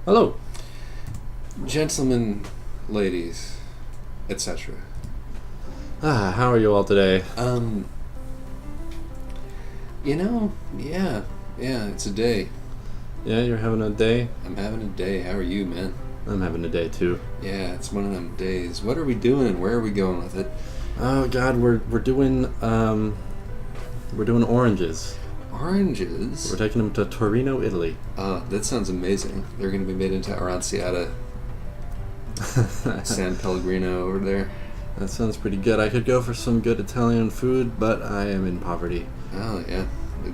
Hello. Gentlemen, ladies, etc. How are you all today? Yeah, it's a day. Yeah, you're having a day? I'm having a day. How are you, man? I'm having a day too. Yeah, it's one of them days. What are we doing and where are we going with it? Oh God, we're doing oranges. Oranges? We're taking them to Torino, Italy. That sounds amazing. They're going to be made into Aranciata San Pellegrino over there. That sounds pretty good. I could go for some good Italian food, but I am in poverty. Oh, yeah.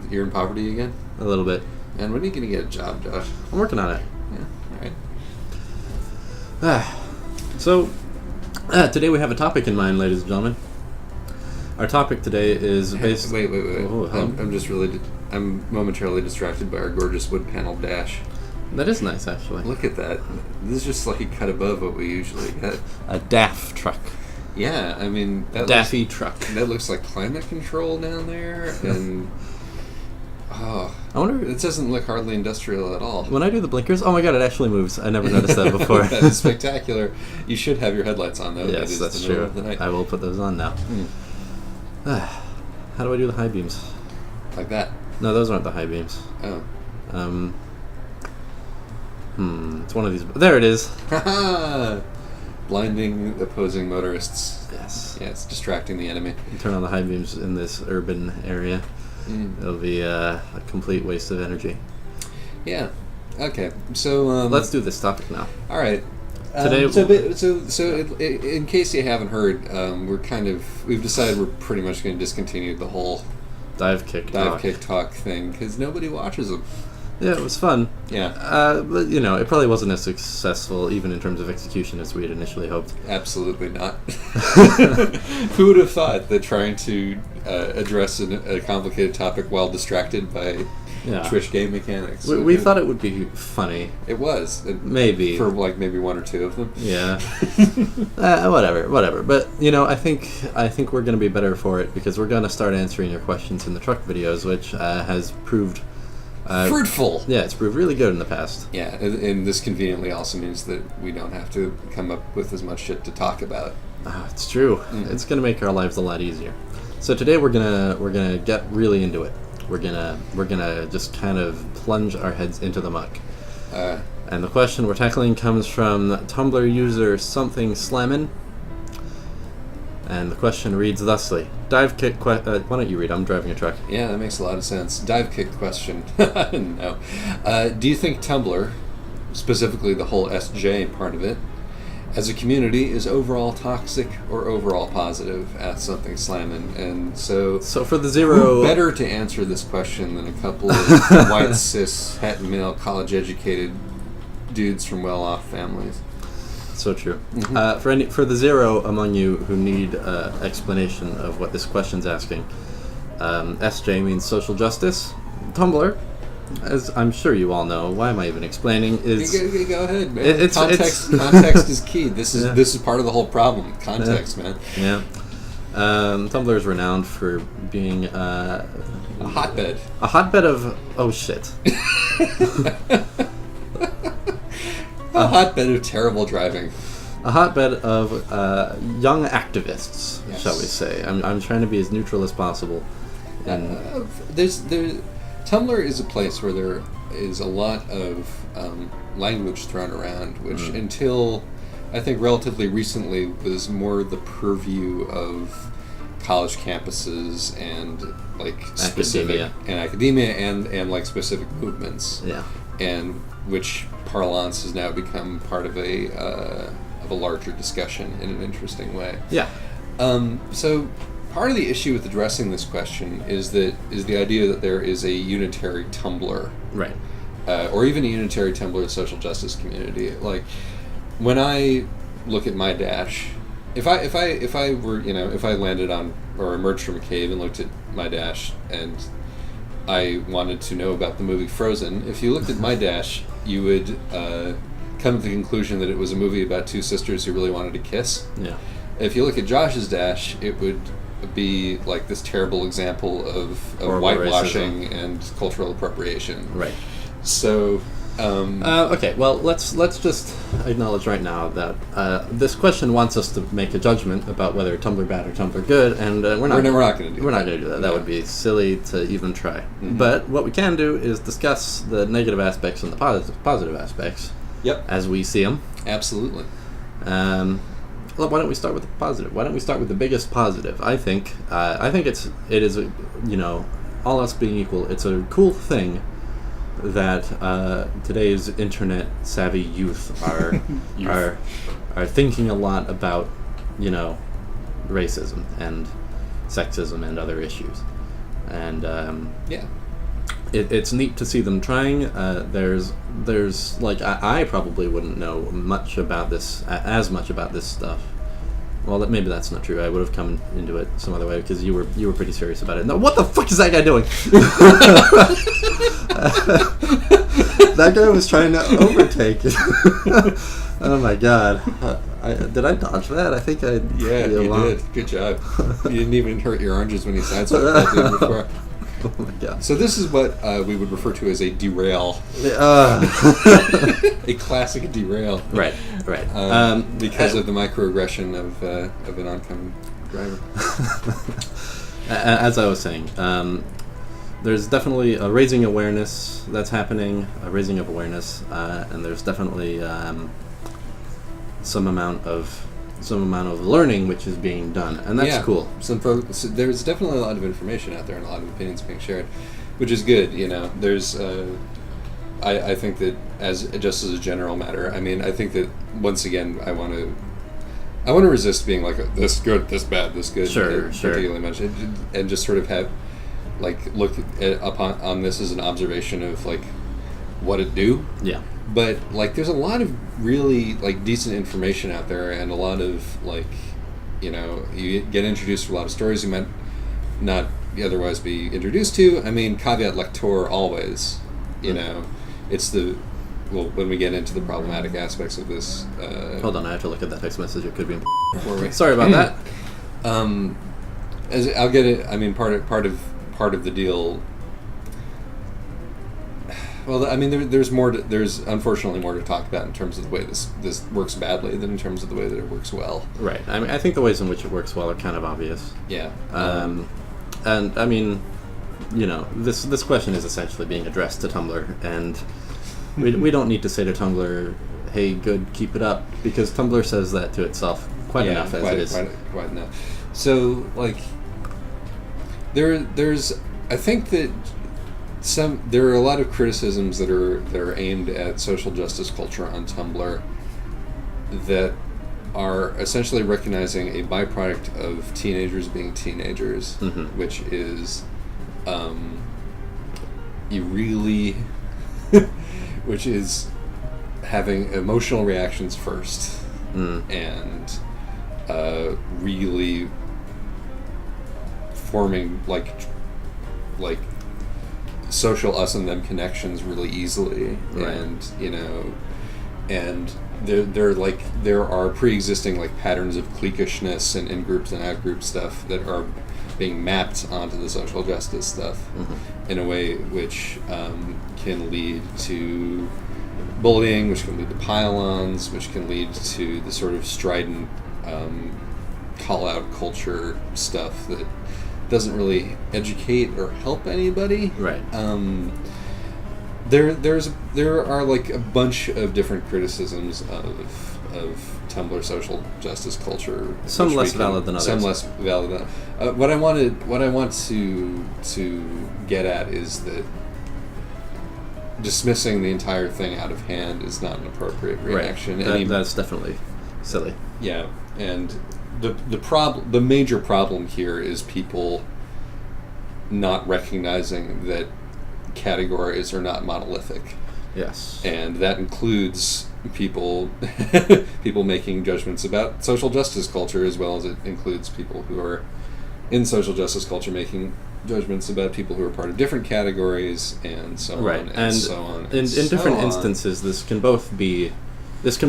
You're in poverty again? A little bit. And when are you going to get a job, Josh? I'm working on it. Yeah, alright. So, today we have a topic in mind, ladies and gentlemen. Our topic today is based... Wait. Oh, I'm momentarily distracted by our gorgeous wood panel dash. That is nice, actually. Look at that. This is just like cut above what we usually get. A DAF truck. Yeah, I mean... Daffy truck. That looks like climate control down there, and... I wonder... It doesn't look hardly industrial at all. When I do the blinkers... Oh my God, it actually moves. I never noticed that before. That is spectacular. You should have your headlights on, though. Yes, that's true. I will put those on now. How do I do the high beams? Like that? No, those aren't the high beams. Oh. It's one of these... There it is! Blinding opposing motorists. Yes. Yeah, it's distracting the enemy. You turn on the high beams in this urban area. It'll be a complete waste of energy. Yeah. Okay. So let's do this topic now. All right. Today, in case you haven't heard, we've decided we're pretty much going to discontinue the whole dive kick talk thing because nobody watches them. Yeah, it was fun. Yeah. But, it probably wasn't as successful, even in terms of execution, as we had initially hoped. Absolutely not. Who would have thought that trying to address a complicated topic while distracted by Twitch game mechanics? We thought it would be funny. It was. Maybe. For maybe one or two of them. Yeah. Whatever. But, I think we're going to be better for it because we're going to start answering your questions in the truck videos, which has proved... fruitful. Yeah, it's proved really good in the past. Yeah, and this conveniently also means that we don't have to come up with as much shit to talk about. It's true. Mm-hmm. It's going to make our lives a lot easier. So today we're gonna get really into it. We're gonna just kind of plunge our heads into the muck. And the question we're tackling comes from Tumblr user something slammin'. And the question reads thusly: dive kick. Why don't you read? I'm driving a truck. Yeah, that makes a lot of sense. Dive kick question. No. Do you think Tumblr, specifically the whole SJ part of it, as a community, is overall toxic or overall positive? Asked something slamming. And so for the zero, who better to answer this question than a couple of white cis het male college educated dudes from well off families. So true. Mm-hmm. For the zero among you who need explanation of what this question's asking, SJ means social justice. Tumblr, as I'm sure you all know, why am I even explaining? Is go ahead, man. Context is key. This is part of the whole problem. Context, man. Yeah. Tumblr is renowned for being a hotbed. A hotbed of shit. A hotbed of terrible driving. A hotbed of young activists, yes. Shall we say. I'm trying to be as neutral as possible. And Tumblr is a place where there is a lot of language thrown around, which until I think relatively recently was more the purview of college campuses and like specific academia and like specific movements. Yeah. And which parlance has now become part of a larger discussion in an interesting way. Yeah. So part of the issue with addressing this question is the idea that there is a unitary Tumblr, right? Or even a unitary Tumblr social justice community. Like when I look at my dash, if I landed on or emerged from a cave and looked at my dash and I wanted to know about the movie Frozen, if you looked at my dash, you would come to the conclusion that it was a movie about two sisters who really wanted to kiss. Yeah. If you look at Josh's dash, it would be like this terrible example of whitewashing and cultural appropriation. Right. So Okay, well, let's just acknowledge right now that this question wants us to make a judgment about whether Tumblr bad or Tumblr good, and we're not going to do. We're not going to do that. That would be silly to even try. Mm-hmm. But what we can do is discuss the negative aspects and the positive aspects. Yep. As we see them. Absolutely. Well, why don't we start with the positive? Why don't we start with the biggest positive? I think it is all else being equal, it's a cool thing that today's internet savvy youth are thinking a lot about, racism and sexism and other issues, and it's neat to see them trying. There's like I probably wouldn't know much about this as much about this stuff. Well, maybe that's not true. I would have come into it some other way because you were pretty serious about it. No, what the fuck is that guy doing? That guy was trying to overtake. Oh my god! Did I dodge that? I think I. Yeah, you did. Good job. You didn't even hurt your oranges when you sideswiped before. Oh my god! So this is what we would refer to as a derail. A classic derail. Right. Because of the microaggression of an oncoming driver. As I was saying, there's definitely a raising awareness that's happening, a raising of awareness, and there's definitely some amount of learning which is being done, and that's cool. There's definitely a lot of information out there and a lot of opinions being shared, which is good. There's I think that just as a general matter, I mean, I think that once again I want to resist being like this good, this bad, this good, sure. particularly much, and just sort of have look on this as an observation of what it do. Yeah. But there's a lot of really decent information out there, and a lot of you get introduced to a lot of stories you might not otherwise be introduced to. I mean, caveat lector always. It's when we get into the problematic aspects of this. Hold on, I have to look at that text message. It could be. Sorry about that. As I'll get it. I mean, part of the deal. Well, I mean, there's unfortunately more to talk about in terms of the way this works badly than in terms of the way that it works well. Right. I mean, I think the ways in which it works well are kind of obvious. Yeah. And I mean, this question is essentially being addressed to Tumblr, and we don't need to say to Tumblr, "Hey, good, keep it up," because Tumblr says that to itself quite enough as it is. Quite enough. So, there's I think that there are a lot of criticisms that are aimed at social justice culture on Tumblr that are essentially recognizing a byproduct of teenagers being teenagers, which is which is having emotional reactions first, and really forming social us and them connections really easily, right. and there are pre-existing patterns of cliquishness and in-groups and out-group stuff that are being mapped onto the social justice stuff in a way which can lead to bullying, which can lead to pile-ons, which can lead to the sort of strident call-out culture stuff that doesn't really educate or help anybody. Right. There are a bunch of different criticisms of Tumblr social justice culture. Some less valid than others. Some less valid than what I want to get at is that dismissing the entire thing out of hand is not an appropriate reaction. Right. That's definitely silly. Yeah, and the major problem here is people not recognizing that categories are not monolithic. Yes. And that includes people making judgments about social justice culture, as well as it includes people who are in social justice culture making judgments about people who are part of different categories, and so on and so on. In different instances, this can both be just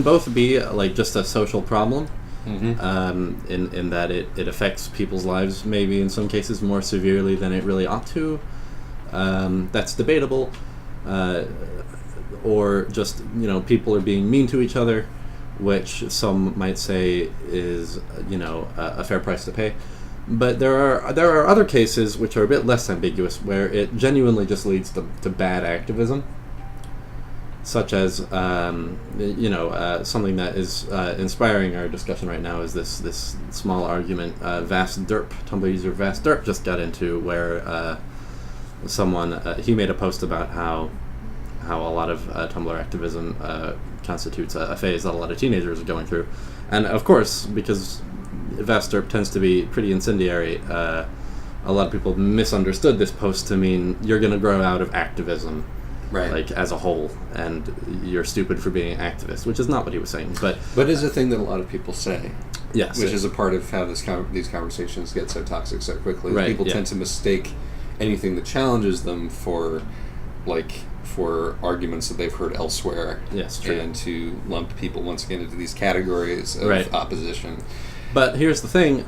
a social problem. In that it affects people's lives maybe in some cases more severely than it really ought to. That's debatable. or just people are being mean to each other, which some might say is a fair price to pay. But there are other cases which are a bit less ambiguous, where it genuinely just leads to bad activism, such as something that is inspiring our discussion right now is this small argument VastDerp, Tumblr user VastDerp just got into, where someone he made a post about how a lot of Tumblr activism constitutes a phase that a lot of teenagers are going through, and of course, because VastDerp tends to be pretty incendiary, a lot of people misunderstood this post to mean you're going to grow out of activism, right? Like as a whole, and you're stupid for being an activist, which is not what he was saying. But is a thing that a lot of people say. Yes, which is a part of how these conversations get so toxic so quickly. Right, People tend to mistake anything that challenges them for arguments that they've heard elsewhere. Yes, true. And to lump people once again into these categories of opposition. But here's the thing: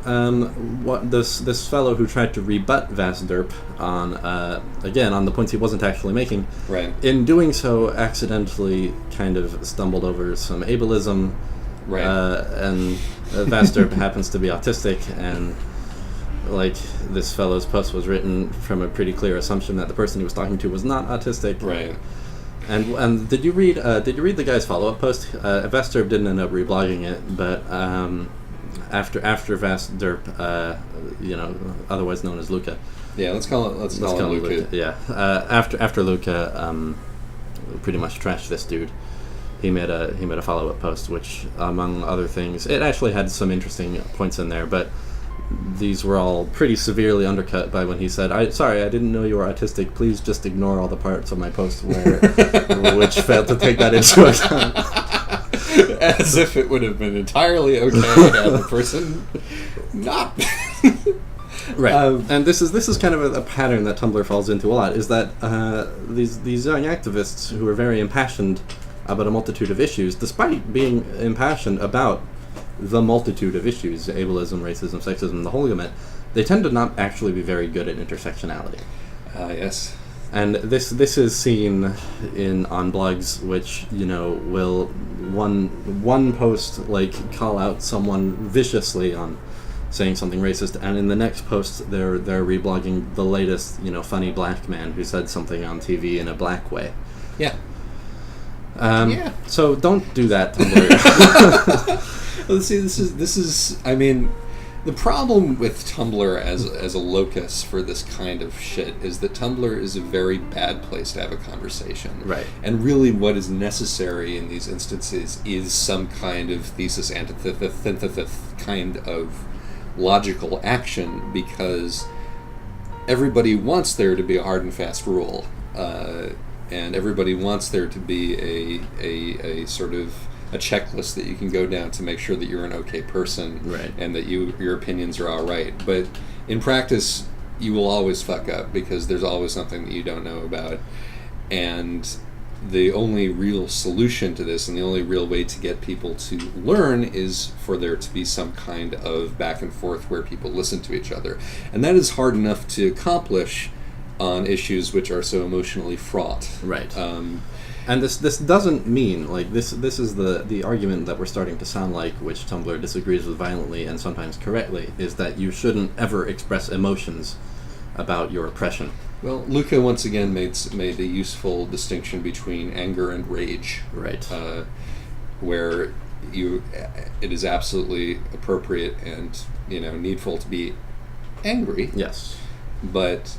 what this fellow who tried to rebut VastDerp on the points he wasn't actually making, right? In doing so, accidentally kind of stumbled over some ableism, right? And VastDerp happens to be autistic, and like this fellow's post was written from a pretty clear assumption that the person he was talking to was not autistic, right? And did you read the guy's follow-up post? VastDerp didn't end up reblogging it, but after VastDerp, otherwise known as Luca. Yeah, let's call him Luca. Yeah, after Luca pretty much trashed this dude, he made a follow-up post, which, among other things, it actually had some interesting points in there, but these were all pretty severely undercut by when he said, "Sorry, I didn't know you were autistic. Please just ignore all the parts of my post which failed to take that into account." As if it would have been entirely okay had the person not. Right, and this is kind of a pattern that Tumblr falls into a lot. Is that these young activists who are very impassioned about a multitude of issues, despite being impassioned about the multitude of issues, ableism, racism, sexism, the whole gamut, they tend to not actually be very good at intersectionality. Yes. And this is seen on blogs, which will one post like call out someone viciously on saying something racist, and in the next post they're reblogging the latest funny black man who said something on TV in a black way. Yeah. So don't do that, Tumblr. Well, see, this is. I mean, the problem with Tumblr as a locus for this kind of shit is that Tumblr is a very bad place to have a conversation. Right. And really, what is necessary in these instances is some kind of thesis antithesis kind of logical action, because everybody wants there to be a hard and fast rule, and everybody wants there to be a sort of a checklist that you can go down to make sure that you're an okay person, right, and that your opinions are all right. But in practice, you will always fuck up, because there's always something that you don't know about. And the only real solution to this, and the only real way to get people to learn, is for there to be some kind of back and forth where people listen to each other. And that is hard enough to accomplish on issues which are so emotionally fraught. Right. And this doesn't mean, like, this is the argument that we're starting to sound like, which Tumblr disagrees with violently and sometimes correctly, is that you shouldn't ever express emotions about your oppression. Well, Luca once again made a useful distinction between anger and rage. Right. Where it is absolutely appropriate and needful to be angry. Yes. But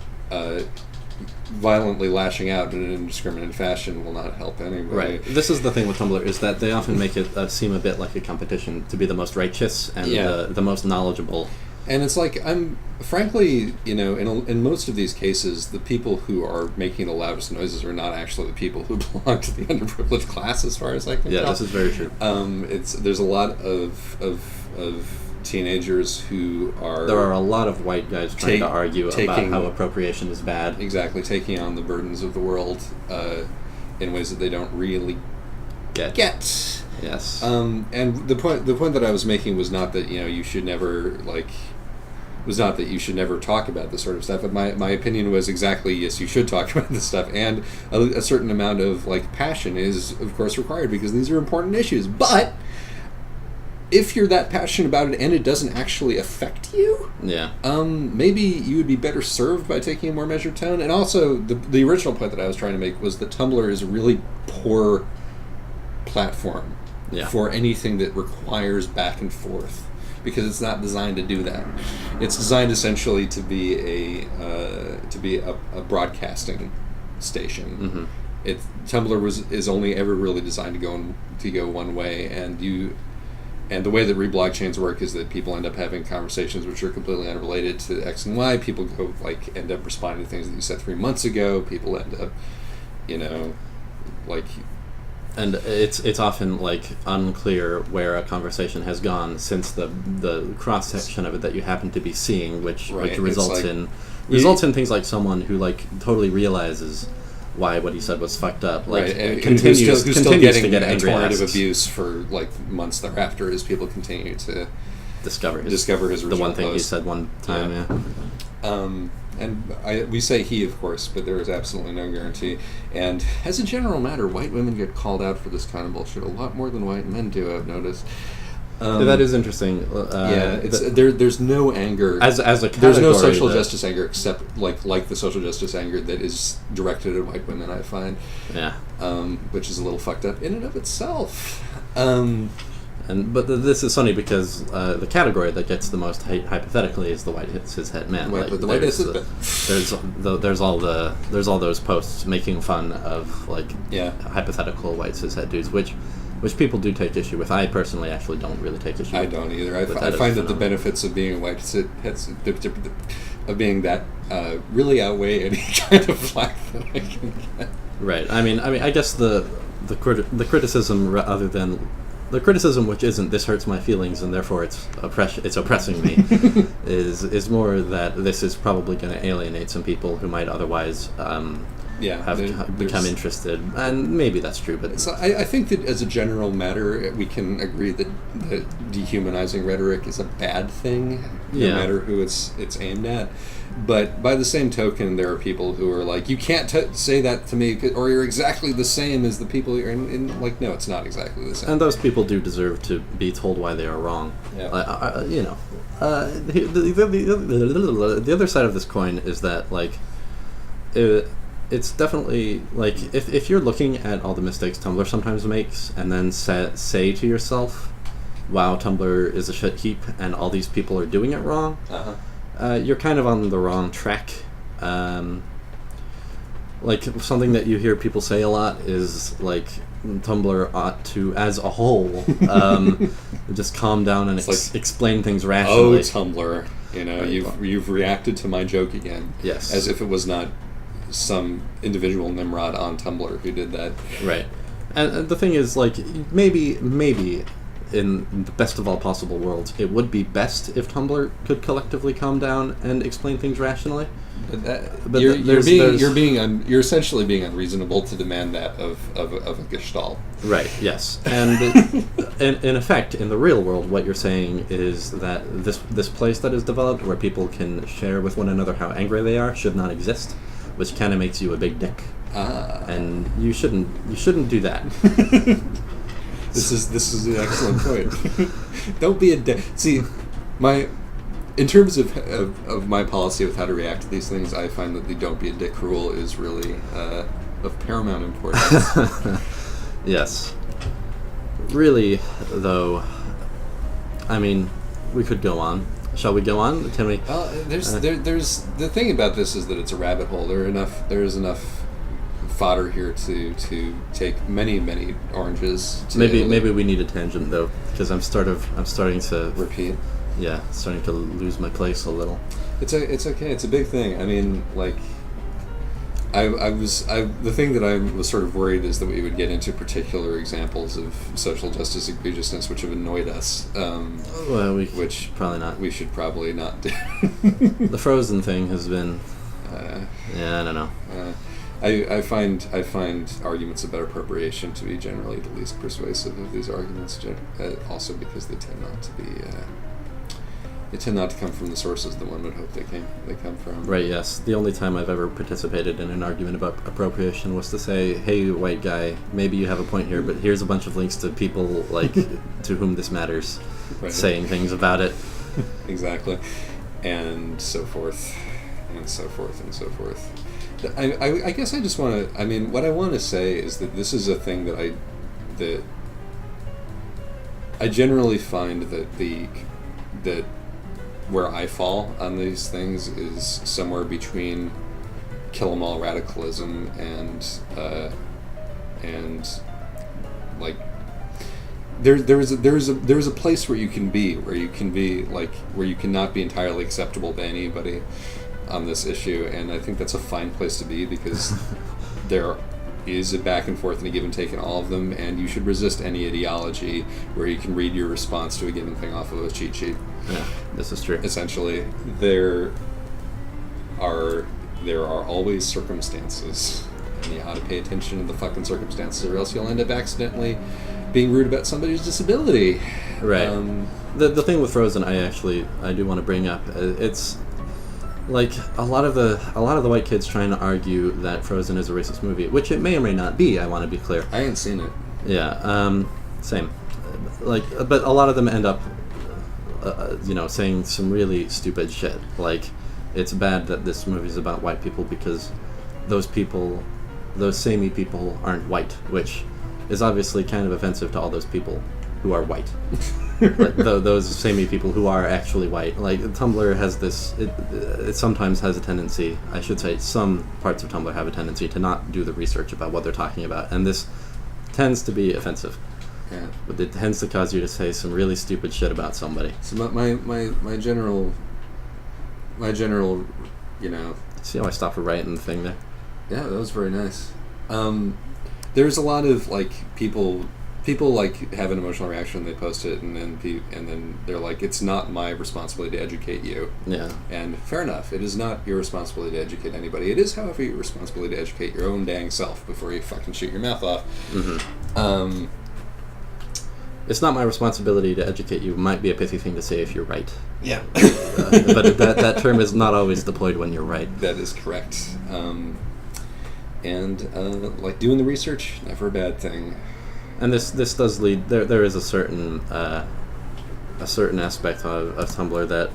violently lashing out in an indiscriminate fashion will not help anybody. Right. This is the thing with Tumblr, is that they often make it seem a bit like a competition to be the most righteous and the most knowledgeable. And it's like, I'm frankly, in most of these cases, the people who are making the loudest noises are not actually the people who belong to the underprivileged class, as far as I can tell. Yeah, this is very true. There's a lot of teenagers who are... There are a lot of white guys trying to argue about how appropriation is bad. Exactly, taking on the burdens of the world in ways that they don't really get. Yes. And the point that I was making was not that you should never was not that you should never talk about this sort of stuff, but my opinion was exactly, yes, you should talk about this stuff, and a certain amount of like passion is of course required because these are important issues. But if you're that passionate about it and it doesn't actually affect you, maybe you would be better served by taking a more measured tone. And also, the original point that I was trying to make was that Tumblr is a really poor platform for anything that requires back and forth, because it's not designed to do that. It's designed essentially to be a broadcasting station. Tumblr is only ever really designed to go one way, and the way that reblog chains work is that people end up having conversations which are completely unrelated to X and Y. People end up responding to things that you said 3 months ago. People end up, and it's often like unclear where a conversation has gone since the cross section of it that you happen to be seeing, which results in things like someone who like totally realizes why what he said was fucked up, and continues who's still getting to get angry torrent of abuse for like months thereafter as people continue to discover his original the one thing post. he said one time. And we say he, of course, but there is absolutely no guarantee. And as a general matter, white women get called out for this kind of bullshit a lot more than white men do, I've noticed. That is interesting. There's no anger as a category. There's no social justice anger except like the social justice anger that is directed at white women, I find. Which is a little fucked up in and of itself. But this is funny because the category that gets the most hate hypothetically is the white cishet man. But the white cishet. There's all those posts making fun of hypothetical white cishet dudes, which people do take issue with. I personally actually don't really take issue with. I don't either. I find that the benefits of being a white of being that really outweigh any kind of flack that I can get. Right. I mean, I guess the criticism, other than the criticism, which isn't this hurts my feelings and therefore it's oppressing me, is more that this is probably going to alienate some people who might otherwise have become interested, and maybe that's true. But I think that as a general matter, we can agree that dehumanizing rhetoric is a bad thing, no matter who it's aimed at. But by the same token, there are people who are like, you can't say that to me, or you're exactly the same as the people you're in. Like, no, it's not exactly the same. And those people do deserve to be told why they are wrong. The other side of this coin is that it's definitely like if you're looking at all the mistakes Tumblr sometimes makes and then say to yourself, wow, Tumblr is a shit heap and all these people are doing it wrong, you're kind of on the wrong track. Like something that you hear people say a lot is like Tumblr ought to, as a whole, just calm down and explain things rationally. Oh, Tumblr, you've reacted to my joke again. Yes, as if it was not some individual Nimrod on Tumblr who did that. Right. And the thing is, like, maybe in the best of all possible worlds, it would be best if Tumblr could collectively calm down and explain things rationally. But you're essentially being unreasonable to demand that of a gestalt. Right. Yes. And in effect, in the real world, what you're saying is that this place that is developed where people can share with one another how angry they are should not exist, which kind of makes you a big dick. And you shouldn't do that. This is an excellent point. Don't be a dick. See, in terms of my policy with how to react to these things, I find that the don't be a dick rule is really of paramount importance. Yes. Really, though, I mean, we could go on. Shall we go on? Can we? There's the thing about this is that it's a rabbit hole. There is enough fodder here to take many oranges. Maybe we need a tangent though, because I'm starting to repeat. Yeah, starting to lose my place a little. It's okay. It's a big thing. I mean, like, the thing that I was sort of worried is that we would get into particular examples of social justice egregiousness which have annoyed us. Which probably not. We should probably not do. The Frozen thing has been. I don't know. I find arguments about appropriation to be generally the least persuasive of these arguments. Also because they tend not to be They tend not to come from the sources that one would hope they come from. Right, yes. The only time I've ever participated in an argument about appropriation was to say, hey, white guy, maybe you have a point here, but here's a bunch of links to people, like, to whom this matters, right, saying things about it. Exactly. And so forth, and so forth, and so forth. I guess I just want to, I mean, what I want to say is that this is a thing that I generally find that where I fall on these things is somewhere between kill 'em all radicalism and like there is a place where you can be like where you cannot be entirely acceptable to anybody on this issue, and I think that's a fine place to be because there is a back and forth and a give and take in all of them, and you should resist any ideology where you can read your response to a given thing off of a cheat sheet. Yeah, this is true. Essentially, there are always circumstances, and you ought to pay attention to the fucking circumstances, or else you'll end up accidentally being rude about somebody's disability. Right. The thing with Frozen, I do want to bring up. It's like a lot of the white kids trying to argue that Frozen is a racist movie, which it may or may not be. I want to be clear. I ain't seen it. Yeah. Same. Like, but a lot of them end up, saying some really stupid shit. Like, it's bad that this movie is about white people because those samey people aren't white, which is obviously kind of offensive to all those people who are white. Like, those samey people who are actually white. Like, Tumblr has this, it sometimes has a tendency, I should say some parts of Tumblr have a tendency to not do the research about what they're talking about, and this tends to be offensive. Yeah. But it tends to cause you to say some really stupid shit about somebody. So my general, See how I stopped writing the thing there? Yeah, that was very nice. There's a lot of, like, people like have an emotional reaction, they post it, and then they're like, it's not my responsibility to educate you. Yeah. And fair enough, it is not your responsibility to educate anybody. It is, however, your responsibility to educate your own dang self before you fucking shoot your mouth off. Mm-hmm. It's not my responsibility to educate you might be a pithy thing to say if you're right. Yeah. But that term is not always deployed when you're right. That is correct. Like, doing the research, never a bad thing. And this does lead, there is a certain aspect of Tumblr that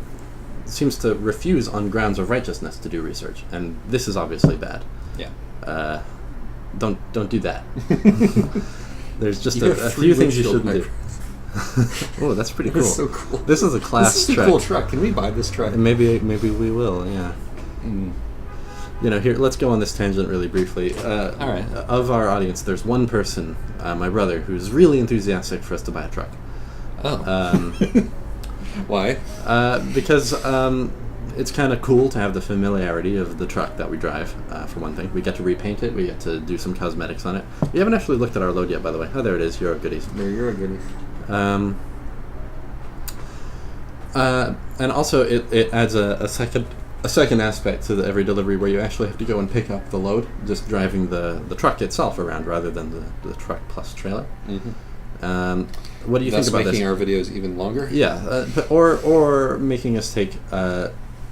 seems to refuse on grounds of righteousness to do research, and this is obviously bad. Yeah. Don't do that. There's just a few things you shouldn't do. Oh, that's pretty cool. That's so cool. This is a class This is truck. a cool truck. Can we buy this truck? And maybe we will, yeah. Mm. Here, let's go on this tangent really briefly. All right. Of our audience, there's one person, my brother, who's really enthusiastic for us to buy a truck. Oh. Why? Because it's kind of cool to have the familiarity of the truck that we drive, for one thing. We get to repaint it. We get to do some cosmetics on it. We haven't actually looked at our load yet, by the way. Oh, there it is. You're a goodies. No, you're a goodie. And also, it adds a second aspect to every delivery where you actually have to go and pick up the load, just driving the truck itself around rather than the truck plus trailer. Mm-hmm. What do you think about this? Making our videos even longer? Yeah, or making us take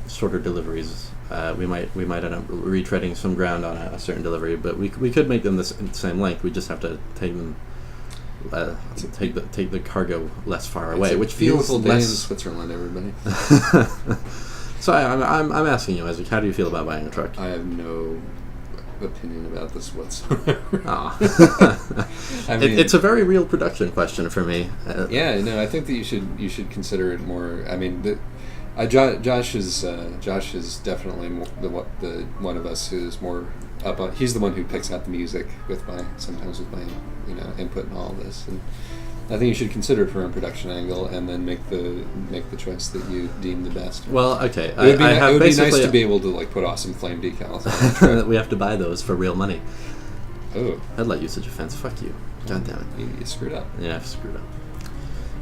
shorter deliveries. We might end up retreading some ground on a certain delivery, but we could make them the same length. We just have to take them. Take the cargo less far away, which feels beautiful day less. in Switzerland, everybody. So I'm asking you, Isaac, how do you feel about buying a truck? I have no opinion about this whatsoever. I mean, it's a very real production question for me. Yeah, no, I think that you should consider it more. I mean, Josh is definitely the one of us who's more up on. He's the one who picks out the music sometimes with my input and all of this, and I think you should consider it from a production angle and then make the choice that you deem the best. Well, okay, It would be nice to be able to, like, put awesome flame decals on the truck. We have to buy those for real money. Oh, Headlight usage offense. Fuck you. God damn it. You screwed up. Yeah, I've screwed up.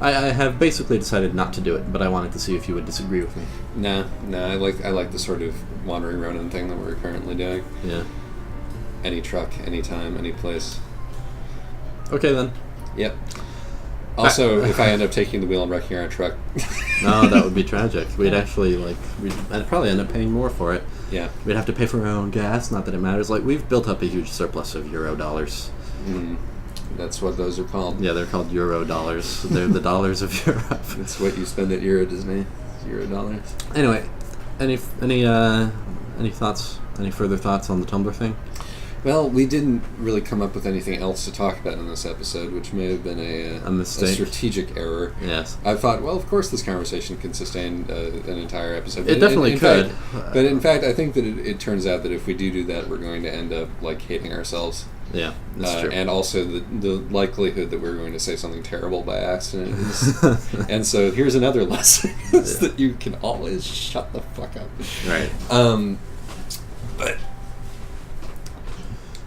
I have basically decided not to do it, but I wanted to see if you would disagree with me. No, I like the sort of wandering Ronin thing that we're currently doing. Yeah. Any truck, any time, any place. Okay then. Yep. Also, if I end up taking the wheel and wrecking our truck. No, that would be tragic. We'd actually, I'd probably end up paying more for it. Yeah. We'd have to pay for our own gas, not that it matters. Like, we've built up a huge surplus of euro dollars. That's what those are called. Yeah, they're called euro dollars. They're the dollars of Europe. That's what you spend at Euro Disney. Euro dollars. Anyway, any thoughts? Any further thoughts on the Tumblr thing? Well, we didn't really come up with anything else to talk about in this episode, which may have been a mistake. A strategic error. Yes. I thought, well, of course this conversation can sustain an entire episode. It definitely could. But in fact, I think that it turns out that if we do that, we're going to end up, hating ourselves. Yeah, that's true. And also the likelihood that we're going to say something terrible by accident is... and so here's another lesson, is that you can always shut the fuck up. Right. But...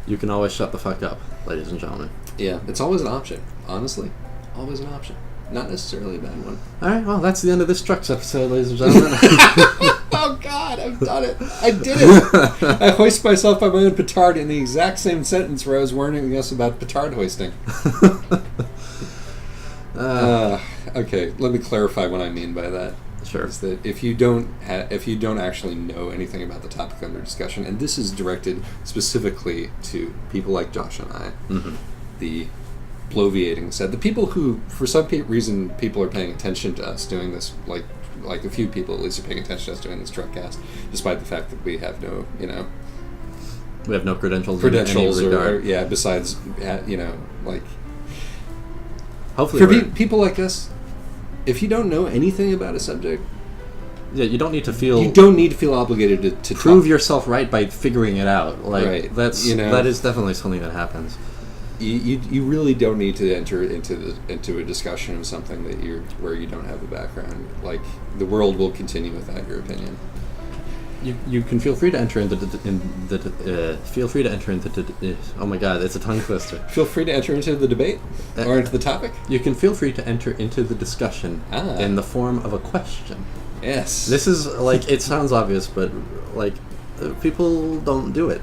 You can always shut the fuck up, ladies and gentlemen. Yeah, it's always an option. Honestly, always an option. Not necessarily a bad one. All right, well, that's the end of this Trucks episode, ladies and gentlemen. Oh, God, I've done it. I did it. I hoist myself by my own petard in the exact same sentence where I was warning us about petard hoisting. Okay, let me clarify what I mean by that. Sure. Is that if you don't actually know anything about the topic under discussion, and this is directed specifically to people like Josh and I, the bloviating set, the people who, for some reason, people are paying attention to us doing this, like a few people at least are paying attention to us doing this Truckcast, despite the fact that we have no, we have no credentials in any regard. besides, hopefully for people like us. If you don't know anything about a subject, you don't need to feel... You don't need to feel obligated to prove yourself right by figuring it out. Right. That is definitely something that happens. You really don't need to enter into a discussion of something where you don't have a background. The world will continue without your opinion. You can feel free to enter into oh my God, it's a tongue twister. Feel free to enter into the debate or into the topic. You can feel free to enter into the discussion in the form of a question. Yes. This is it sounds obvious, but people don't do it.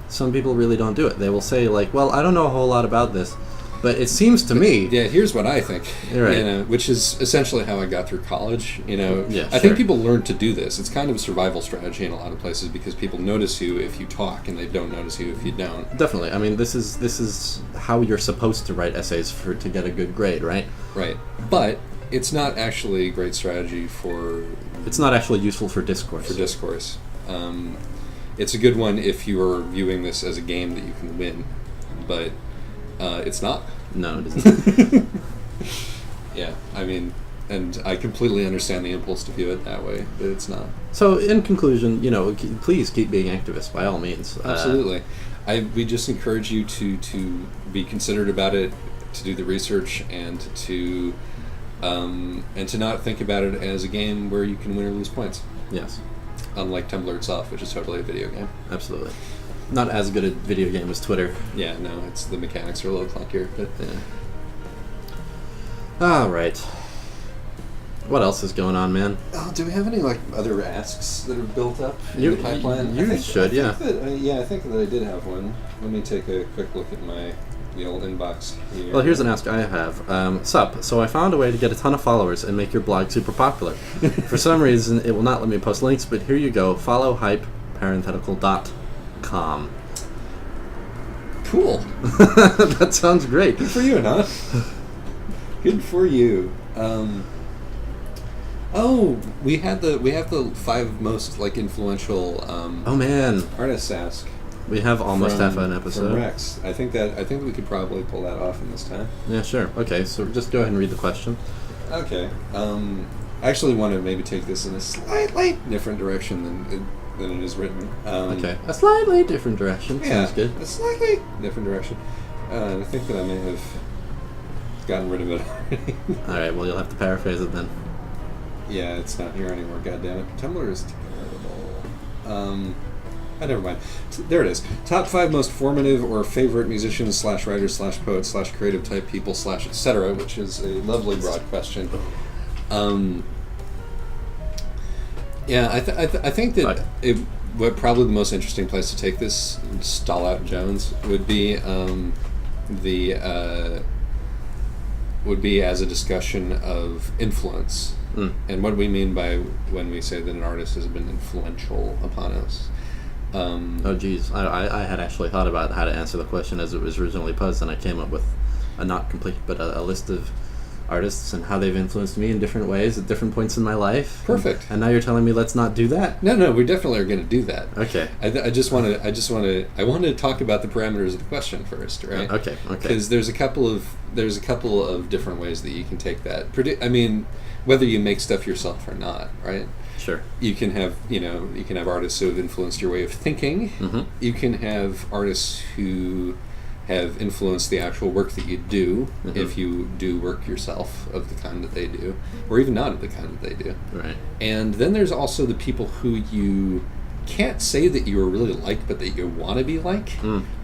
Some people really don't do it. They will say well, I don't know a whole lot about this, but it seems to me... Yeah, here's what I think. Right. Which is essentially how I got through college. Yeah, I think people learn to do this. It's kind of a survival strategy in a lot of places because people notice you if you talk and they don't notice you if you don't. Definitely. I mean, this is how you're supposed to write essays to get a good grade, right? Right. But it's not actually a great strategy for... It's not actually useful for discourse. It's a good one if you are viewing this as a game that you can win, but it's not. No, it isn't. Yeah, I mean, and I completely understand the impulse to view it that way, but it's not. So, in conclusion, please keep being activists, by all means. Absolutely. We just encourage you to be considerate about it, to do the research, and to not think about it as a game where you can win or lose points. Yes. Unlike Tumblr itself, which is totally a video game. Absolutely. Not as good a video game as Twitter. Yeah, no, the mechanics are a little clunkier, but... Yeah. All right. What else is going on, man? Oh, do we have any other asks that are built up in the pipeline? I think I think that I did have one. Let me take a quick look at the old inbox here. Well, here's an ask I have. Sup, so I found a way to get a ton of followers and make your blog super popular. For some reason, it will not let me post links, but here you go. Follow hype, parenthetical.com. Cool. That sounds great. Good for you, huh? Good for you. We have the 5 most influential oh man, artists ask. We have almost half an episode. From Rex. I think we could probably pull that off in this time. Yeah, sure. Okay, so just go ahead and read the question. Okay. I actually want to maybe take this in a slightly different direction than it is written. Okay. A slightly different direction. Yeah, sounds good. A slightly different direction. I think that I may have gotten rid of it already. Alright, well, you'll have to paraphrase it then. Yeah, it's not here anymore, goddammit. Tumblr is terrible. Never mind. There it is. Top 5 most formative or favorite musicians / writers / poets / creative type people / etc., which is a lovely broad question. Yeah, I think that what probably the most interesting place to take this, stall out Jones, would be would be as a discussion of influence, and what we mean by when we say that an artist has been influential upon us. Oh, geez. I had actually thought about how to answer the question as it was originally posed, and I came up with a not complete, but a list of artists and how they've influenced me in different ways at different points in my life. Perfect. And now you're telling me let's not do that? No, we definitely are going to do that. Okay. I want to talk about the parameters of the question first, right? Okay. Because there's a couple of different ways that you can take that. I mean, whether you make stuff yourself or not, right? Sure. You can have artists who have influenced your way of thinking. Mm-hmm. You can have artists who have influenced the actual work that you do, if you do work yourself of the kind that they do, or even not of the kind that they do. Right. And then there's also the people who you can't say that you are really like, but that you want to be like.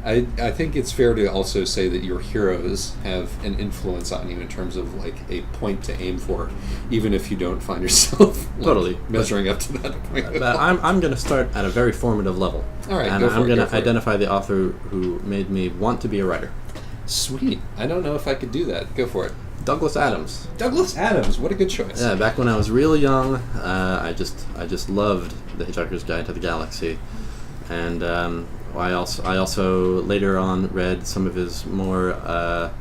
I think it's fair to also say that your heroes have an influence on you in terms of like a point to aim for, even if you don't find yourself totally measuring up to that point. But I'm going to start at a very formative level. All right, and I'm going to identify the author who made me want to be a writer. Sweet. I don't know if I could do that. Go for it. Douglas Adams. Douglas Adams, what a good choice. Yeah, back when I was really young, I just loved The Hitchhiker's Guide to the Galaxy, and I also later on read some of his more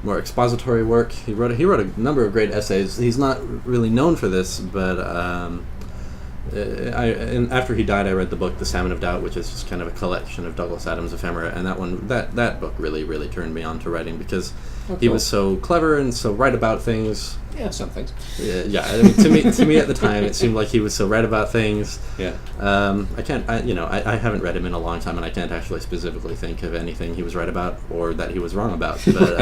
expository work. He wrote a number of great essays. He's not really known for this, but after he died, I read the book The Salmon of Doubt, which is just kind of a collection of Douglas Adams' ephemera, and that book really turned me on to writing because he was so clever and so right about things. Yeah, some things. Yeah. I mean, to me at the time, it seemed like he was so right about things. Yeah. I haven't read him in a long time, and I can't actually specifically think of anything he was right about or that he was wrong about. But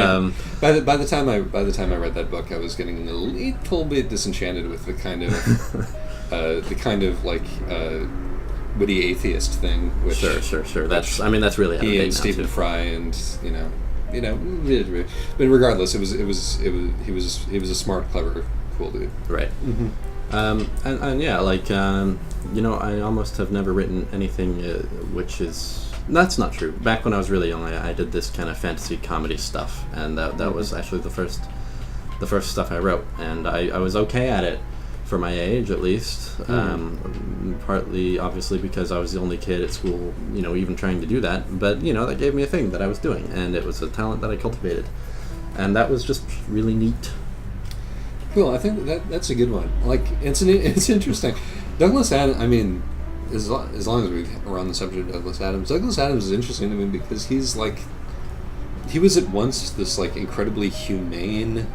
by the time I read that book, I was getting a little bit disenchanted with the kind of witty atheist thing. Which sure. That's really how he it and Stephen Fry and but regardless, he was a smart, clever, cool dude. Right. I almost have never written anything which is. That's not true. Back when I was really young, I did this kind of fantasy comedy stuff, and that was actually the first stuff I wrote, and I was okay at it for my age, at least. Partly, obviously, because I was the only kid at school, even trying to do that. But that gave me a thing that I was doing, and it was a talent that I cultivated, and that was just really neat. Cool. I think that's a good one. Like, it's interesting. Douglas Adams. I mean, as long as we're on the subject of Douglas Adams is interesting to me because he was at once this like incredibly humane.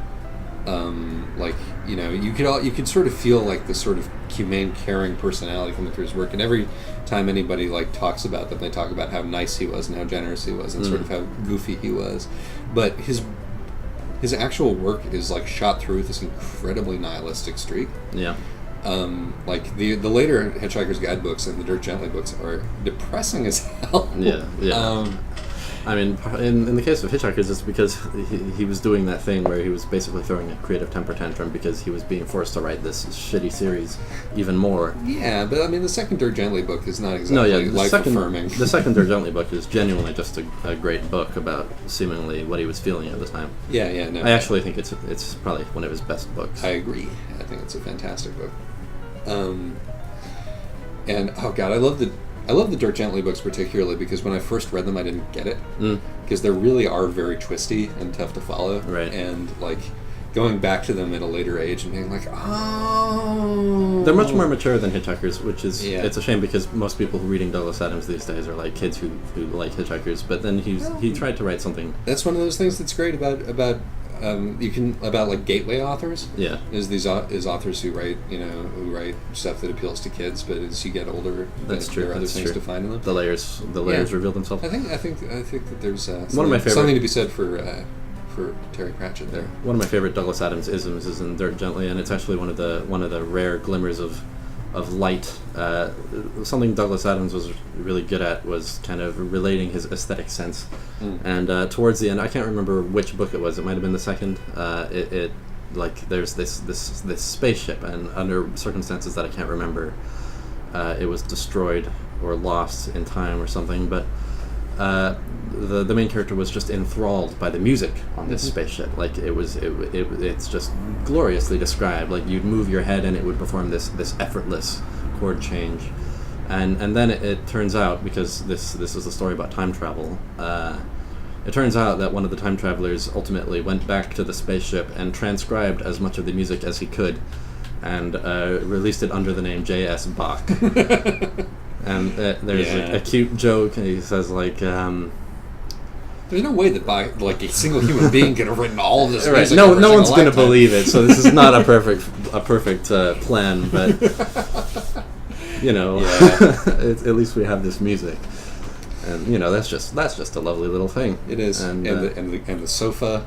You could sort of feel like this sort of humane, caring personality coming through his work, and every time anybody like talks about them, they talk about how nice he was and how generous he was and sort of how goofy he was. But his actual work is like shot through with this incredibly nihilistic streak. Yeah. Like the later Hitchhiker's Guide books and the Dirk Gently books are depressing as hell. Yeah. I mean, in the case of Hitchhikers, it's because he was doing that thing where he was basically throwing a creative temper tantrum because he was being forced to write this shitty series even more. Yeah, but I mean, the second Dirk Gently book is not exactly life-affirming. The second Dirk Gently book is genuinely just a great book about seemingly what he was feeling at the time. Yeah, no. I actually think it's probably one of his best books. I agree. I think it's a fantastic book. And oh god, I love the Dirk Gently books particularly because when I first read them, I didn't get it because they really are very twisty and tough to follow. Right. And like going back to them at a later age and being like, oh, they're much more mature than Hitchhikers, which is it's a shame because most people reading Douglas Adams these days are like kids who like Hitchhikers. But then he tried to write something. That's one of those things that's great about like gateway authors. Yeah, is authors who write stuff that appeals to kids, but as you get older, that's true. There are other things to find in them. The layers reveal themselves. I think that there's one of my favorite something to be said for Terry Pratchett there. One of my favorite Douglas Adams isms is in Dirk Gently, and it's actually one of the rare glimmers of light. Something Douglas Adams was really good at was kind of relating his aesthetic sense. And towards the end, I can't remember which book it was. It might have been the second. It like there's this spaceship, and under circumstances that I can't remember, it was destroyed or lost in time or something. But the main character was just enthralled by the music on this spaceship. Like it's just gloriously described. Like you'd move your head and it would perform this effortless chord change, and then it turns out, because this is a story about time travel. It turns out that one of the time travelers ultimately went back to the spaceship and transcribed as much of the music as he could, and released it under the name J.S. Bach. And there's a cute joke. He says like, "There's no way that like a single human being could have written all of this music." No one's going to believe it. So this is not a perfect plan, but at least we have this music. And that's just a lovely little thing. It is, and the sofa.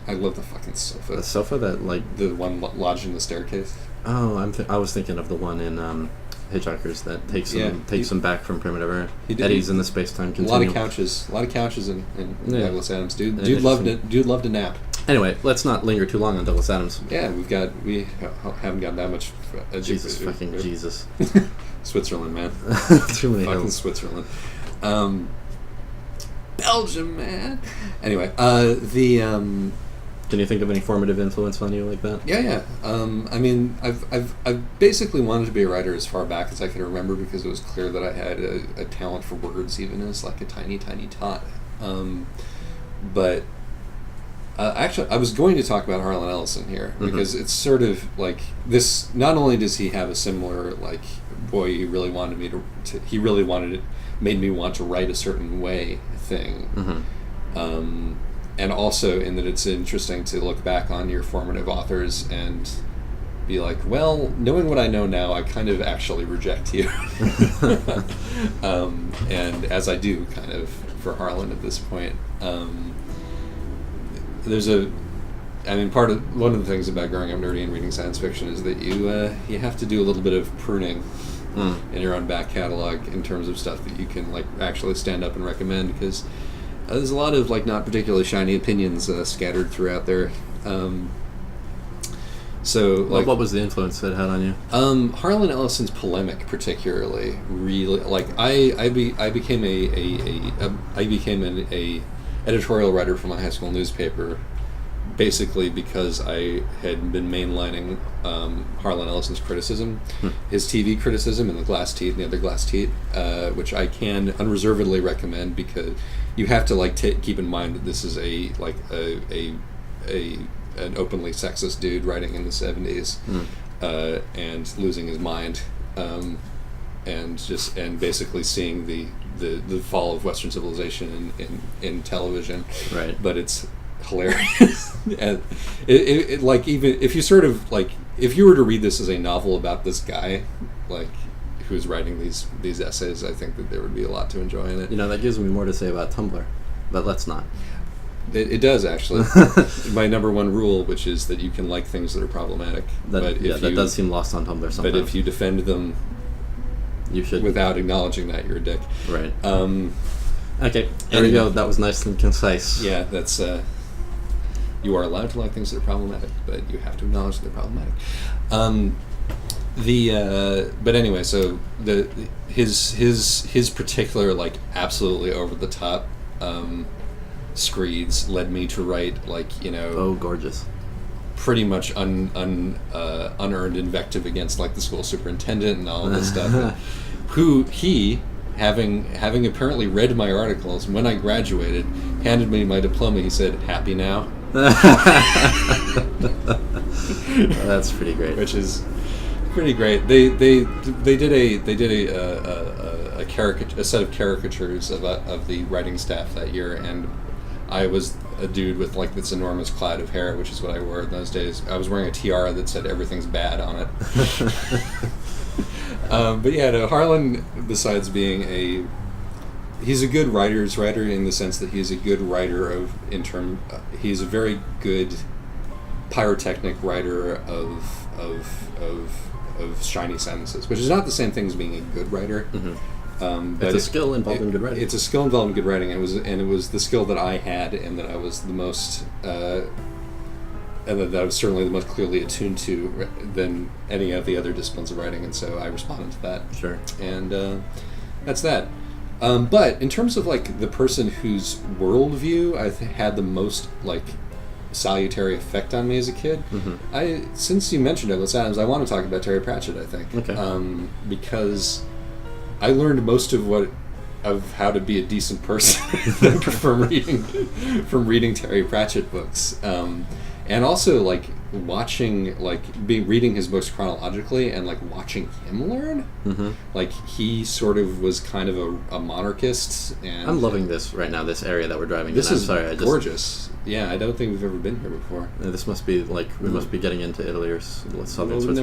I love the fucking sofa. The sofa that like the one lodged in the staircase. Oh, I was thinking of the one in Hitchhikers that takes them back from primitive Earth. Eddie's in the space-time continuum. A lot of couches in Douglas Adams. Dude loved a nap. Anyway, let's not linger too long on Douglas Adams. Yeah, we haven't got that much. Jesus. Switzerland, man. Too many fucking hills. Switzerland. Belgium, man. Anyway, Can you think of any formative influence on you like that? Yeah. I mean, I've basically wanted to be a writer as far back as I can remember, because it was clear that I had a talent for words, even as like a tiny tot. But actually, I was going to talk about Harlan Ellison here, because it's sort of like this. Not only does he have a similar like, boy, he really wanted me to he really wanted it, made me want to write a certain way thing. And also in that it's interesting to look back on your formative authors and be like, well, knowing what I know now, I kind of actually reject you. And as I do kind of for Harlan at this point. One of the things about growing up nerdy and reading science fiction is that you have to do a little bit of pruning in your own back catalog in terms of stuff that you can like actually stand up and recommend, because there's a lot of like not particularly shiny opinions scattered throughout there. So like, what was the influence that it had on you? Harlan Ellison's polemic, particularly, really like I became an editorial writer for my high school newspaper, basically because I had been mainlining Harlan Ellison's criticism, his TV criticism in The Glass Teeth and The Other Glass Teeth, which I can unreservedly recommend, because you have to like keep in mind that this is an openly sexist dude writing in the 70s and losing his mind, and basically seeing the fall of Western civilization in television. Right. But it's hilarious. And it like, even if you sort of like, if you were to read this as a novel about this guy like who's writing these essays, I think that there would be a lot to enjoy in it. That gives me more to say about Tumblr, but let's not. It does, actually. My number one rule, which is that you can like things that are problematic. That does seem lost on Tumblr sometimes. But if you defend them, you should, without acknowledging that, you're a dick. Right. Okay, there we go. That was nice and concise. Yeah, that's... you are allowed to like things that are problematic, but you have to acknowledge that they're problematic. But anyway, so his particular like absolutely over the top screeds led me to write like oh, gorgeous, pretty much unearned invective against like the school superintendent and all of this stuff. Who he, having apparently read my articles when I graduated, handed me my diploma. He said, "Happy now?" That's pretty great. Which is pretty great. They did a set of caricatures of the writing staff that year, and I was a dude with like this enormous cloud of hair, which is what I wore in those days. I was wearing a tiara that said "Everything's bad" on it. But yeah, no, Harlan, besides being he's a good writer's writer in the sense that he's a good writer he's a very good pyrotechnic writer of shiny sentences, which is not the same thing as being a good writer. But it's a skill involved in good writing. It's a skill involved in good writing. It was the skill that I had, and that I was the most, and that I was certainly the most clearly attuned to than any of the other disciplines of writing. And so I responded to that. Sure. And that's that. But in terms of like the person whose worldview had the most like salutary effect on me as a kid, since you mentioned Douglas Adams, I want to talk about Terry Pratchett. I think because I learned most of how to be a decent person from reading Terry Pratchett books, and also like reading his books chronologically and like watching him learn. Like he sort of was kind of a monarchist, and I'm loving this right now. This area that we're driving. This in. is gorgeous. Yeah, I don't think we've ever been here before. This must be like we must be getting into Italy or Southern Switzerland.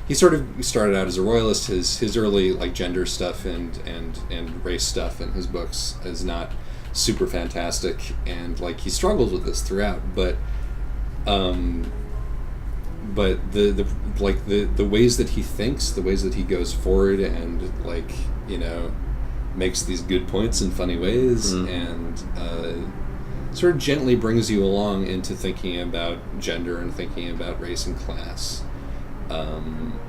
He sort of started out as a royalist. His early like gender stuff and race stuff in his books is not super fantastic, and like he struggles with this throughout. But the ways that he thinks, the ways that he goes forward, and like makes these good points in funny ways, and sort of gently brings you along into thinking about gender and thinking about race and class. And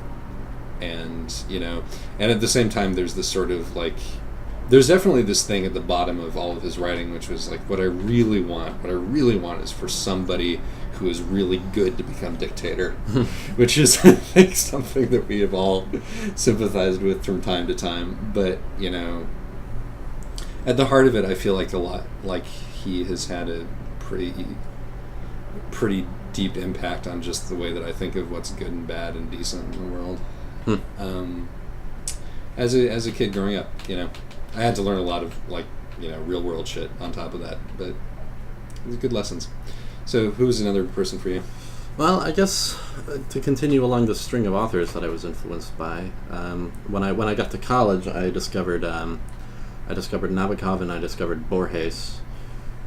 at the same time there's this sort of like there's definitely this thing at the bottom of all of his writing, which was like what I really want is for somebody who is really good to become dictator, which is I think something that we have all sympathized with from time to time. But at the heart of it, I feel like a lot like he has had a pretty deep impact on just the way that I think of what's good and bad and decent in the world. As a kid growing up, I had to learn a lot of real world shit on top of that, but it was good lessons. So who's another person for you? Well, I guess to continue along the string of authors that I was influenced by, when I got to college, I discovered Nabokov and I discovered Borges,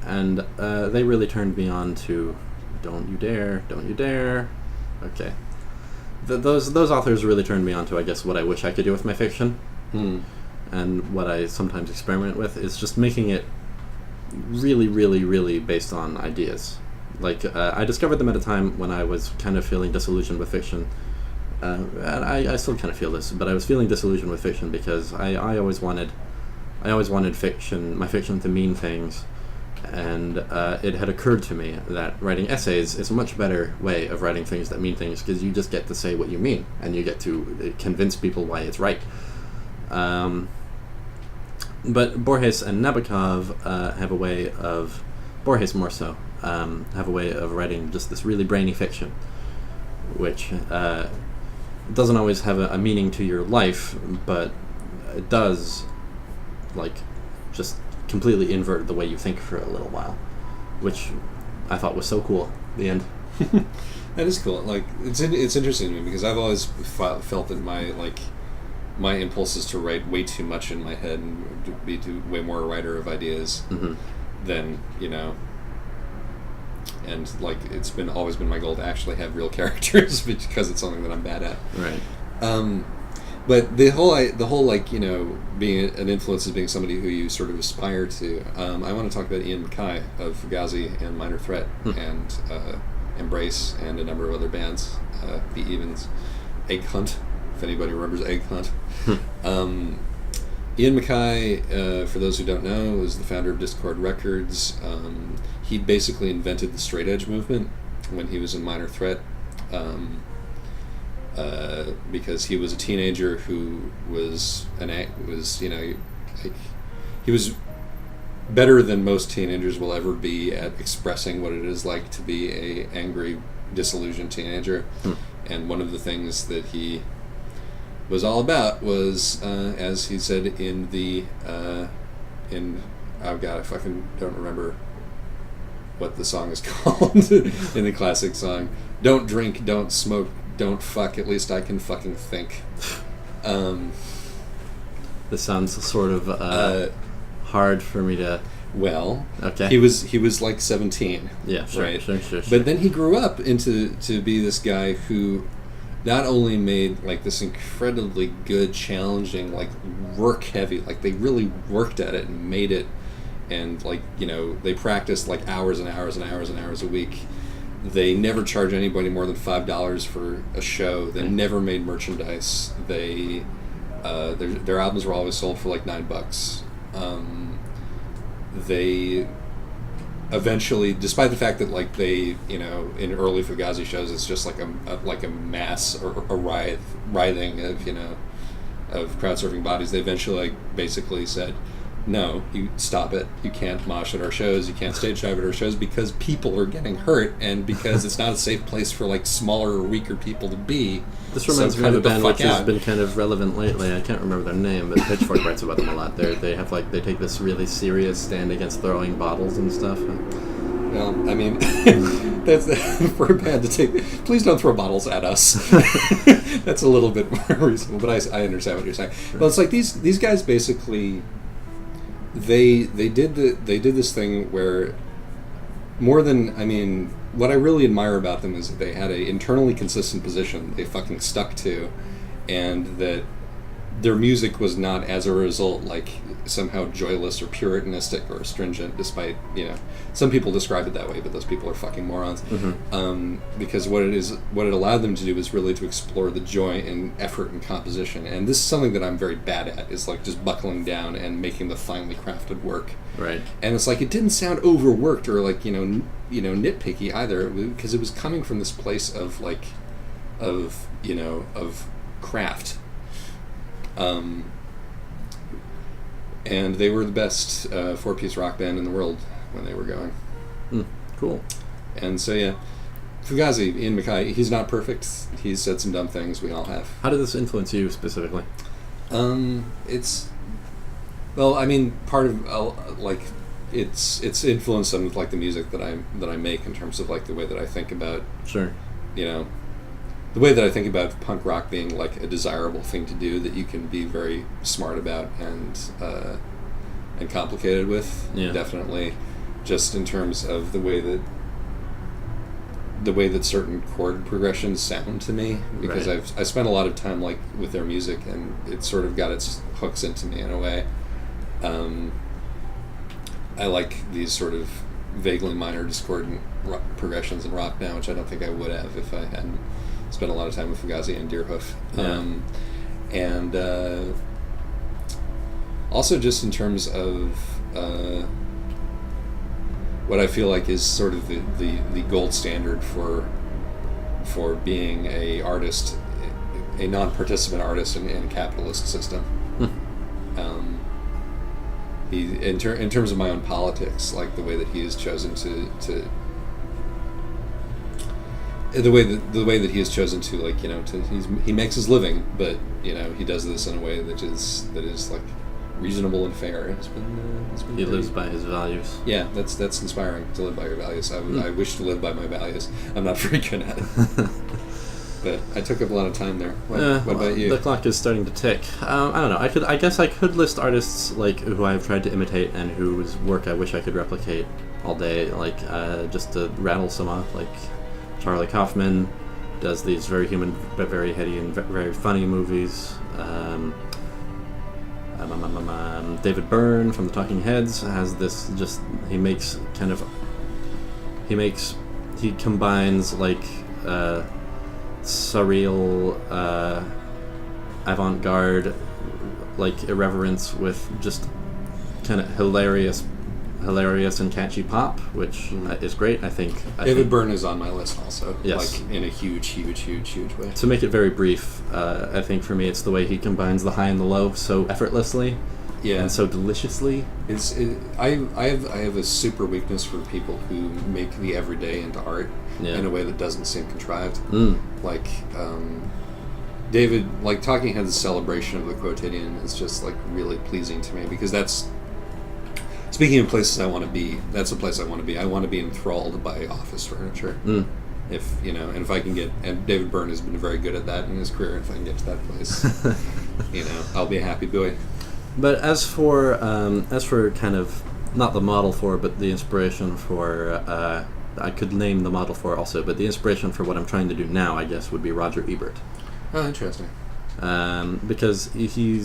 and they really turned me on to Don't You Dare. Okay. Those authors really turned me on to, I guess, what I wish I could do with my fiction. And what I sometimes experiment with is just making it really, really, really based on ideas. Like, I discovered them at a time when I was kind of feeling disillusioned with fiction. And I still kind of feel this, but I was feeling disillusioned with fiction because I always wanted my fiction to mean things. And it had occurred to me that writing essays is a much better way of writing things that mean things, because you just get to say what you mean and you get to convince people why it's right. But Borges and Nabokov have a way of, Borges more so, have a way of writing just this really brainy fiction, which doesn't always have a meaning to your life, but it does, just completely invert the way you think for a little while, which I thought was so cool. The end. That is cool. It's interesting to me because I've always felt that my impulse is to write way too much in my head and to be way more a writer of ideas than and it's always been my goal to actually have real characters because it's something that I'm bad at. Right. But the whole being an influence as being somebody who you sort of aspire to. I want to talk about Ian MacKaye of Fugazi and Minor Threat and Embrace and a number of other bands. The Evens, Egg Hunt, if anybody remembers Egg Hunt. Ian MacKaye, for those who don't know, was the founder of Discord Records. He basically invented the straight edge movement when he was in Minor Threat. Because he was a teenager who was he was better than most teenagers will ever be at expressing what it is like to be a angry, disillusioned teenager. And one of the things that he was all about was, as he said I fucking don't remember what the song is called in the classic song. Don't drink, don't smoke, don't fuck, at least I can fucking think. This sounds sort of hard for me to... Well, okay. He was like 17. Yeah, sure, right? Sure. But then he grew up to be this guy who not only made this incredibly good, challenging, work heavy, they really worked at it and made it, and they practiced hours and hours and hours and hours a week. They never charge anybody more than $5 for a show. They never made merchandise. They their albums were always sold for like $9. They eventually, despite the fact that like they, in early Fugazi shows, it's just like a mass or a writhing of of crowd surfing bodies. They eventually basically said, no, you stop it. You can't mosh at our shows. You can't stage dive at our shows because people are getting hurt and because it's not a safe place for like smaller or weaker people to be. This reminds me of a band which has been kind of relevant lately. I can't remember their name, but Pitchfork writes about them a lot. They have they take this really serious stand against throwing bottles and stuff. Well, I mean, that's for a band to take. Please don't throw bottles at us. That's a little bit more reasonable, but I understand what you're saying. Well, it's like these guys basically. They did this thing where more than what I really admire about them is that they had a internally consistent position they fucking stuck to, and that their music was not as a result like somehow joyless or puritanistic or astringent, despite some people describe it that way, but those people are fucking morons. Because what it allowed them to do is really to explore the joy and effort and composition, and this is something that I'm very bad at, is like just buckling down and making the finely crafted work. Right. And it's like it didn't sound overworked or like nitpicky either, because it was coming from this place of craft. And they were the best 4-piece rock band in the world when they were going. Cool. And so, yeah, Fugazi, Ian MacKaye, he's not perfect. He's said some dumb things, we all have. How did this influence you specifically? Part of, it's influenced some of, the music that I make in terms of, the way that I think about... Sure. The way that I think about punk rock being like a desirable thing to do that you can be very smart about and complicated with, definitely, just in terms of the way that certain chord progressions sound to me, because right. I spent a lot of time with their music, and it sort of got its hooks into me in a way. I like these sort of vaguely minor discordant progressions in rock now, which I don't think I would have if I hadn't spent a lot of time with Fugazi and Deerhoof. And also just in terms of what I feel like is sort of the gold standard for being a artist, a non-participant artist in a capitalist system. In terms of my own politics, like the way that he has chosen to the way that he has chosen to he makes his living, but he does this in a way that is reasonable and fair. It's been he pretty, lives by his values. Yeah, that's inspiring, to live by your values. I wish to live by my values. I'm not very good at it. But I took up a lot of time there. What about you? The clock is starting to tick. I don't know. I guess I could list artists who I've tried to imitate and whose work I wish I could replicate all day. Just to rattle some off, Charlie Kaufman does these very human but very heady and very funny movies. David Byrne from the Talking Heads has this he combines surreal avant-garde irreverence with just kind of hilarious and catchy pop, which is great. I think David Byrne is on my list also. Yes. In a huge way. To make it very brief, I think for me it's the way he combines the high and the low so effortlessly, and so deliciously. I have a super weakness for people who make the everyday into art in a way that doesn't seem contrived. David, Talking Heads' celebration of the quotidian is just really pleasing to me, because that's, speaking of places I want to be, that's a place I want to be. I want to be enthralled by office furniture. If I can get, and David Byrne has been very good at that in his career, if I can get to that place, I'll be a happy boy. But as for kind of, not the model for, but the inspiration for, I could name the model for also, but the inspiration for what I'm trying to do now, I guess, would be Roger Ebert. Oh, interesting. Because he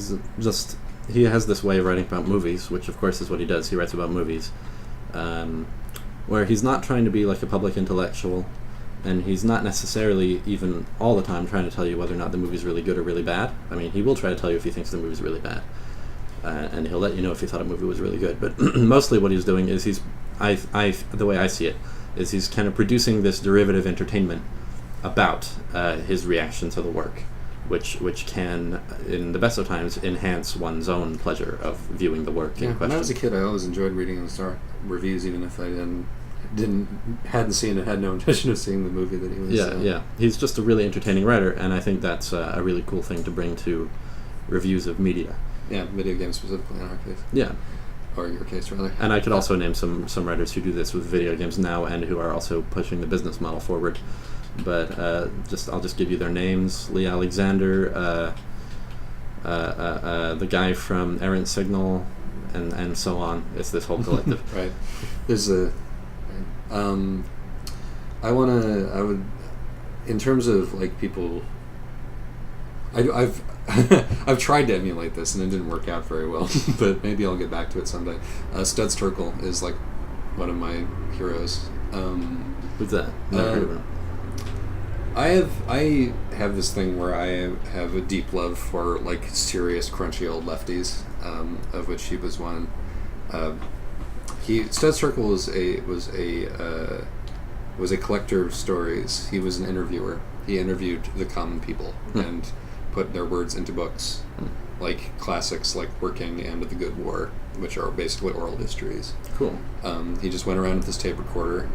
has this way of writing about movies, which of course is what he does. He writes about movies, where he's not trying to be like a public intellectual. and he's not necessarily even all the time trying to tell you whether or not the movie's really good or really bad. I mean, he will try to tell you if he thinks the movie's really bad, and he'll let you know if he thought a movie was really good. But mostly what he's doing is the way I see it, is he's kind of producing this derivative entertainment about his reaction to the work, which can, in the best of times, enhance one's own pleasure of viewing the work in question. When I was a kid, I always enjoyed reading the star reviews, even if I hadn't seen it, had no intention of seeing the movie that he was. Yeah. He's just a really entertaining writer, and I think that's a really cool thing to bring to reviews of media. Yeah, video games specifically in our case. Yeah. Or your case, rather. And I could also name some writers who do this with video games now and who are also pushing the business model forward. But I'll just give you their names: Lee Alexander, the guy from Errant Signal, and so on. It's this whole collective. Right. There's I would, in terms of like people, I've I've tried to emulate this and it didn't work out very well, but maybe I'll get back to it someday. Studs Terkel is like one of my heroes. Who's that? Never heard of him. I have this thing where I have a deep love for like serious, crunchy old lefties, of which he was one. Studs Terkel was a collector of stories. He was an interviewer. He interviewed the common people and put their words into books, like classics like Working and The Good War, which are basically oral histories. Cool. He just went around with his tape recorder,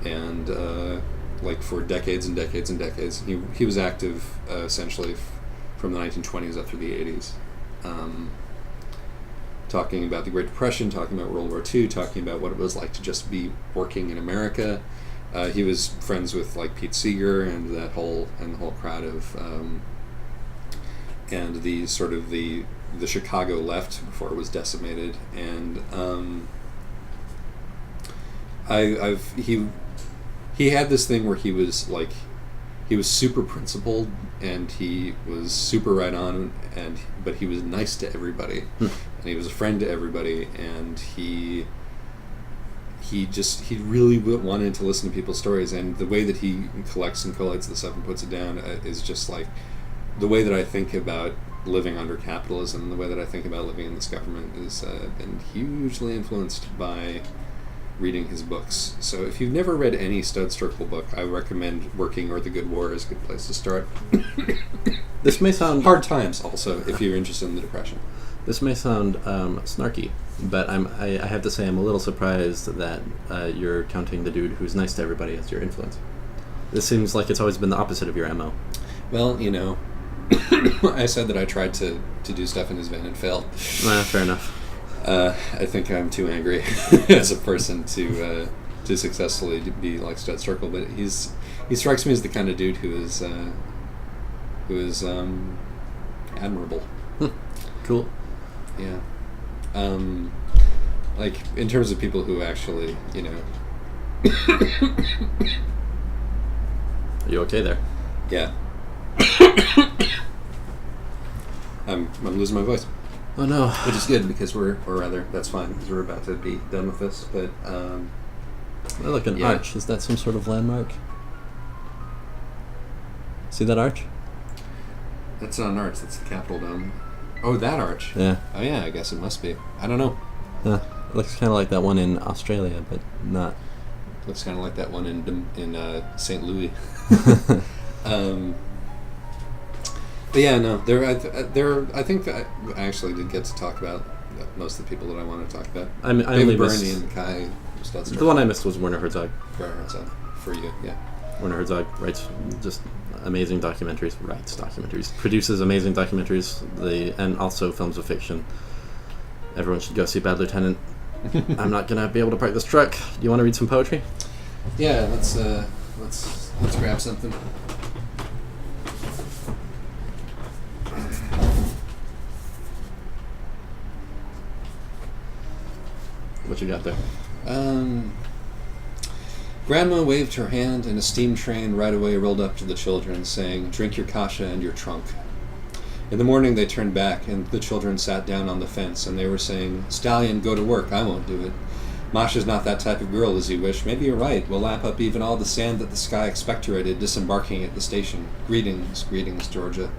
and like for decades and decades and decades. He was active essentially from the 1920s up through the 80s, talking about the Great Depression, talking about World War II, talking about what it was like to just be working in America. He was friends with like Pete Seeger and the whole crowd of and the sort of the Chicago left before it was decimated, and he had this thing where he was super principled and he was super right on, but he was nice to everybody, and he was a friend to everybody, and he really wanted to listen to people's stories, and the way that he collects and collates the stuff and puts it down is just like the way that I think about living under capitalism, the way that I think about living in this government is been hugely influenced by reading his books. So if you've never read any Studs Terkel book, I recommend Working or The Good War is a good place to start. This may sound... Hard Times, also, if you're interested in the Depression. This may sound snarky, but I have to say I'm a little surprised that you're counting the dude who's nice to everybody as your influence. This seems like it's always been the opposite of your MO. Well, I said that I tried to do stuff in his vein and failed. Fair enough. I think I'm too angry as a person to successfully be like Studs Terkel, but he strikes me as the kind of dude who is admirable. Cool. Yeah. Like in terms of people who actually, Are you okay there? Yeah. I'm losing my voice. Oh no. Which is good because that's fine because we're about to be done with this. But Look, an arch. Is that some sort of landmark? See that arch? That's not an arch. That's the Capitol Dome. Oh, that arch. Yeah. Oh yeah, I guess it must be. I don't know. Yeah. It looks kind of like that one in Australia, but not. Looks kind of like that one in St. Louis. But yeah, no, I think I actually did get to talk about most of the people that I wanted to talk about. I only Bernie and Kai. The one I missed was Werner Herzog. Werner Herzog, for you, yeah. Werner Herzog writes just amazing documentaries. Produces amazing documentaries. And also films of fiction. Everyone should go see Bad Lieutenant. I'm not gonna be able to park this truck. Do you want to read some poetry? Yeah, let's grab something. What you got there? Grandma waved her hand, and a steam train right away rolled up to the children, saying, "Drink your kasha and your trunk." In the morning they turned back, and the children sat down on the fence, and they were saying, "Stallion, go to work, I won't do it." Masha's not that type of girl, as you wish. Maybe you're right. We'll lap up even all the sand that the sky expectorated, disembarking at the station. Greetings, Georgia.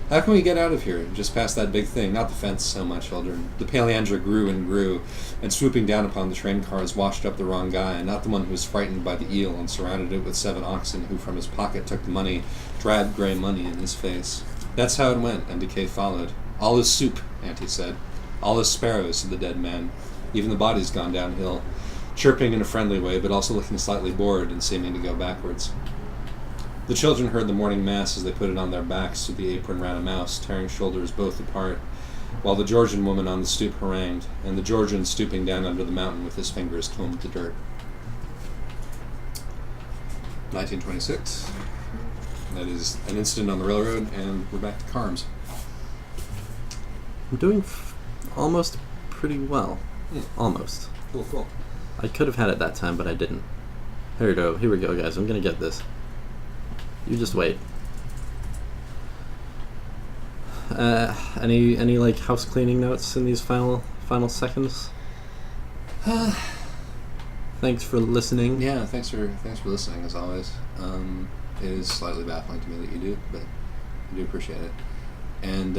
How can we get out of here? Just past that big thing. Not the fence so much, Eldrin. The Paleandra grew and grew, and swooping down upon the train cars washed up the wrong guy, not the one who was frightened by the eel and surrounded it with 7 oxen who from his pocket took the money, drab grey money in his face. That's how it went, and decay followed. All is soup, Auntie said. All is sparrows, said the dead man. Even the body's gone downhill, chirping in a friendly way, but also looking slightly bored and seeming to go backwards. The children heard the morning mass as they put it on their backs through the apron ran a mouse, tearing shoulders both apart, while the Georgian woman on the stoop harangued, and the Georgian stooping down under the mountain with his fingers combed the dirt. 1926. That is an incident on the railroad, and we're back to Carms. I'm doing almost pretty well. Almost. Cool. I could have had it that time, but I didn't. Here we go, guys. I'm gonna get this. You just wait. Any like house cleaning notes in these final seconds? Thanks for listening. Yeah, thanks for listening as always. It is slightly baffling to me that you do, but I do appreciate it. And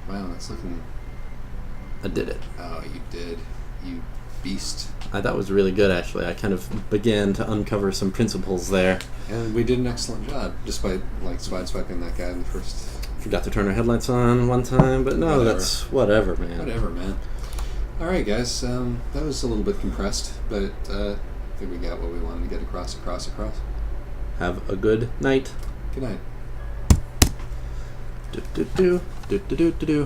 wow, that's looking. I did it. Oh, you did. You beast. I thought it was really good, actually. I kind of began to uncover some principles there. And we did an excellent job, despite like sideswiping that guy in the first. Forgot to turn our headlights on one time, but no, that's whatever, man. Whatever, man. All right, guys. That was a little bit compressed, but I think we got what we wanted to get across. Have a good night. Good night. Do do do do do do do.